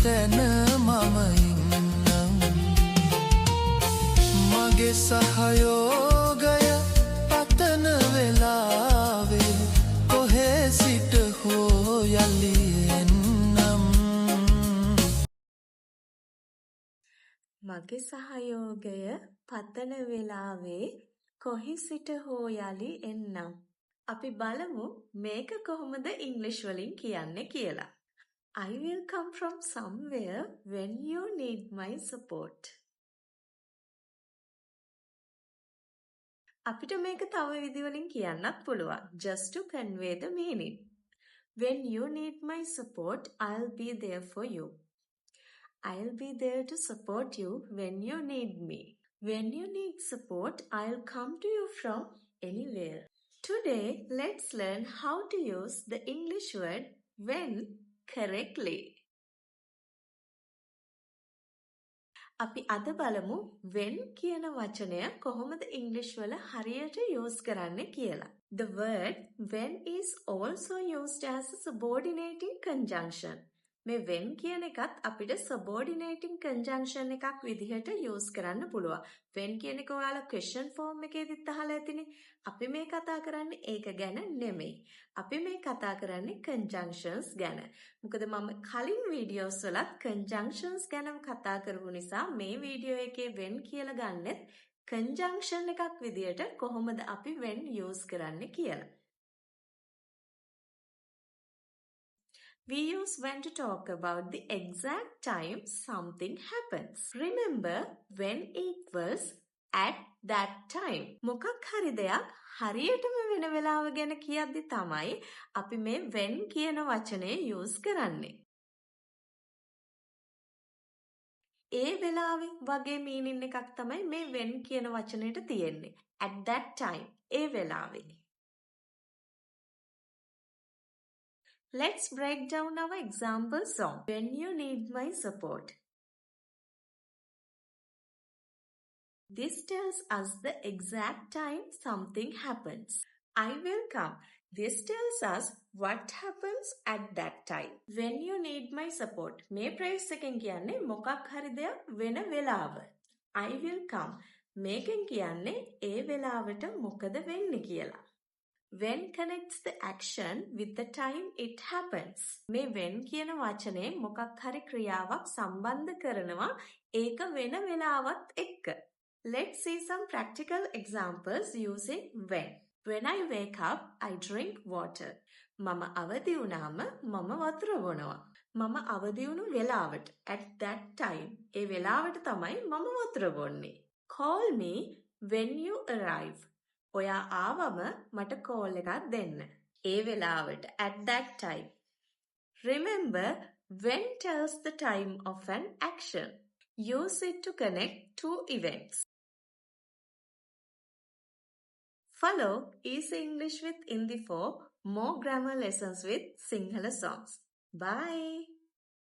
තැන මම ඉන්නම් මගේ සහයෝගය පතන වෙලාවේ කොහේ සිට හෝ යලි එන්නම් මගේ සහයෝගය පතන වෙලාවේ කොහි සිට හෝ යලි එන්නම්. අපි බලමු මේක කොහොමද ඉංග්‍රීසි වලින් කියන්නේ කියලා. I will come from somewhere when you need my support. අපිට මේක තව විදි වලින් කියන්නත් පුළුවන්. Just to convey the meaning. When you need my support, I'll be there for you. I'll be there to support you when you need me. When you need support, I'll come to you from anywhere. Today, let's learn how to use the English word when correctly. අපි අද බලමු when කියන වචනය කොහොමද ඉංග්‍රීසි වල හරියට use කරන්නේ කියලා. The word when is also used as a subordinating conjunction. මේ when කියන එකත් අපිට subordinating conjunction එකක් විදිහට use කරන්න පුළුවන්. when කියන එක ඔයාලා question form එකේදීත් අහලා ඇතිනේ. අපි මේ කතා කරන්නේ ඒක ගැන නෙමෙයි. අපි මේ කතා කරන්නේ conjunctions ගැන. මොකද මම කලින් videos වලත් conjunctions ගැනම කතා කරපු නිසා මේ වීඩියෝ එකේ when කියලා ගන්නෙත් conjunction එකක් විදිහට කොහොමද අපි when use කරන්නේ කියලා. We use when to talk about the exact time something happens. Remember, when equals at that time. මොකක් හරි දෙයක් හරියටම වෙන වෙලාව ගැන කියද්දි තමයි අපි මේ when කියන වචනේ use කරන්නේ. ඒ වෙලාවේ වගේ meaning එකක් තමයි මේ when කියන වචනේට තියෙන්නේ. At that time. ඒ වෙලාවේ. Let's break down our example song. When you need my support. This tells us the exact time something happens. I will come. This tells us what happens at that time. When you need my support. මේ phrase එකෙන් කියන්නේ මොකක් හරි දෙයක් වෙන වෙලාව. I will come. මේකෙන් කියන්නේ ඒ වෙලාවට මොකද වෙන්නේ කියලා. When connects the action with the time it happens. මේ when කියන වචනේ මොකක් හරි ක්‍රියාවක් සම්බන්ධ කරනවා ඒක වෙන වෙලාවත් එක්ක. Let's see some practical examples using when. When I wake up, I drink water. මම අවදි වුණාම මම වතුර බොනවා. මම අවදි වුණු වෙලාවට at that time. ඒ වෙලාවට තමයි මම වතුර බොන්නේ. Call me when you arrive. ඔයා ආවම මට call එකක් දෙන්න. ඒ වෙලාවට at that time. Remember, when tells the time of an action. Use it to connect two events. Follow Easy English with Hindi for more grammar lessons with Sinhala songs. Bye.